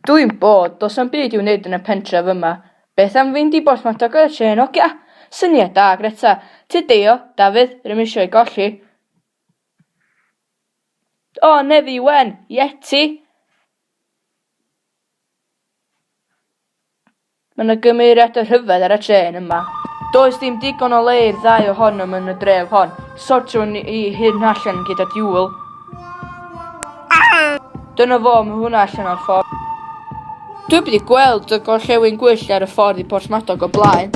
Dwi'n bod, does na'm byd i'w wneud yn y pentref yma. Beth am fynd i Portsmouth y trên ogia? Syniad da, Greta. Ti deio, Dafydd, rydym eisiau ei golli. O, Nefi Wen, Yeti. Mae yna gymeriadau rhyfedd ar y trên yma. Does dim digon o le i'r ddau ohonom yn y dref hon. Sortiwn i hyn allan gyda diwl. Dyna fo, mae hwnna allan o'r ffordd. Dwi wedi gweld y gorllewin gwyllt ar y ffordd i Portsmouth o blaen.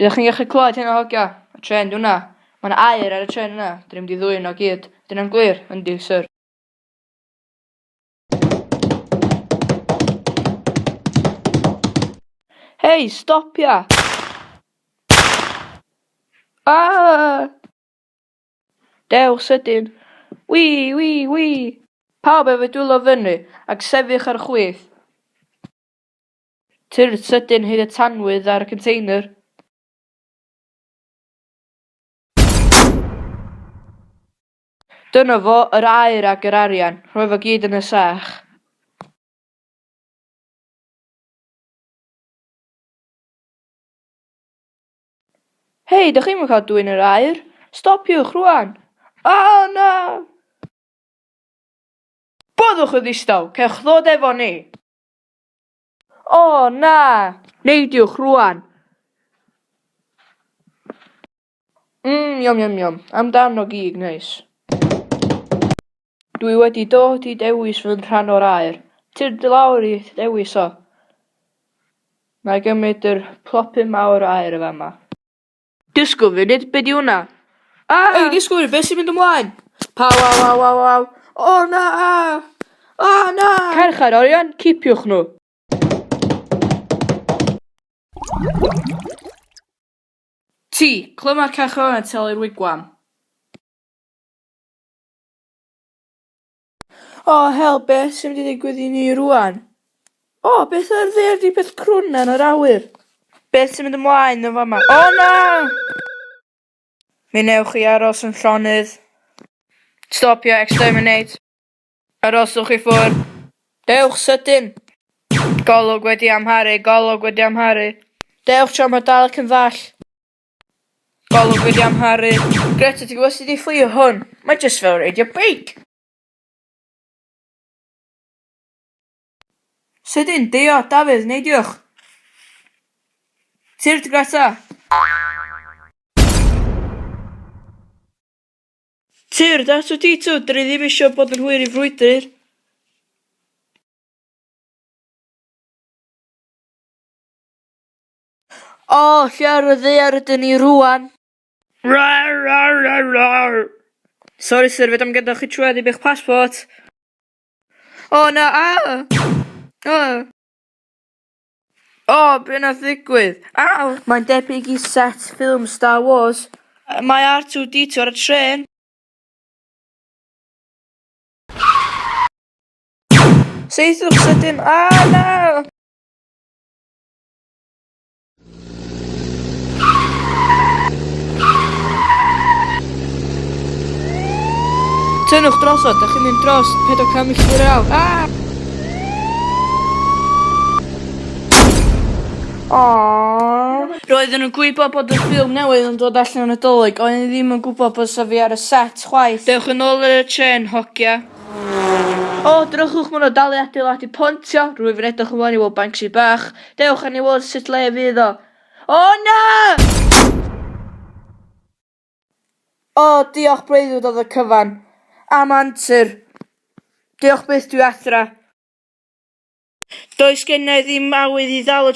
Ydych chi'n gallu clywed hyn o hogia? Y tren di hwnna. Mae yna aer ar y tren yna. Dyn ni'n ddwy'n o gyd. Dyna'n glir, yndi, syr. Hei, stopia! Dewch sydyn. Wi. Pawb efo dwylo fyny, ac sefych ar y chwith. Tyr sydyn hyd y tanwydd ar y container. Dyna fo, yr aer ac yr arian. Rhoi fo gyd yn y sach. Hei, dych chi'n cael dwy'n yr aer? Stopiwch rwan! Na! Boddwch yn ddistaw, cewch ddod efo ni. Na! Neidiwch rwan. Iom. Amdano gig neis. Dwi wedi dod i dewis fy'n rhan o'r aer. Tyr dy lawr i dewis o. Mae gymryd yr plopyn mawr o aer yma. Disgwyl funud, be di hwnna? Ei, disgwyl, beth sy'n mynd ymlaen? Paw. Na! Cerch ar orion, cipiwch nhw. Ti, clyma'r cachon a telu'r wigwam. Hel, beth sy'n mynd i ddigwydd i ni rwan? Beth yw'r ddeir di beth crwn yn yr awyr? Beth sy'n mynd ymlaen yn fama? Na! Mi newch chi aros yn llonydd. Stopio, exterminate. Aroswch i ffwrdd. Dewch sydyn. Golwg wedi amharu. Dewch tra mae dal ac yn ddall. Golwg wedi amharu. Greta, ti'n gwybod sut i fflio hwn? Mae jyst fel reidio beic. Sydyn, deio, Dafydd, neidiwch. Tyr, Greta. Tyr, that's what ti, dyn ni ddim eisiau bod yn hwyr i frwydr. Lle ar y ddear ydyn ni rwan? Sorry, sir, fed am ganddo chi trwedd i bych pasport. Na, be nath ddigwydd? Mae'n debyg i set ffilm Star Wars. Mae R2-D2 ar y tren. Seithwch sydyn. Na! Tynwch drosod, da chi'n mynd dros 400 milltir yr awr. Roedden nhw'n gwybod bod y ffilm newydd yn dod allan yn y Nadolig, ond ni ddim yn gwybod bod fi ar y set chwaith. Dewch yn ôl y tren, hogia. Drychwch mwyn o dal i adeiladu pontio. Rwyf yn edrych ymlaen i weld Banksy bach. Dewch yn ei weld sut le fydd o. Na! Diolch breuddwyd oedd y cyfan. Am antur. Diolch beth dwi athra. Does gen i ddim awydd i ddal y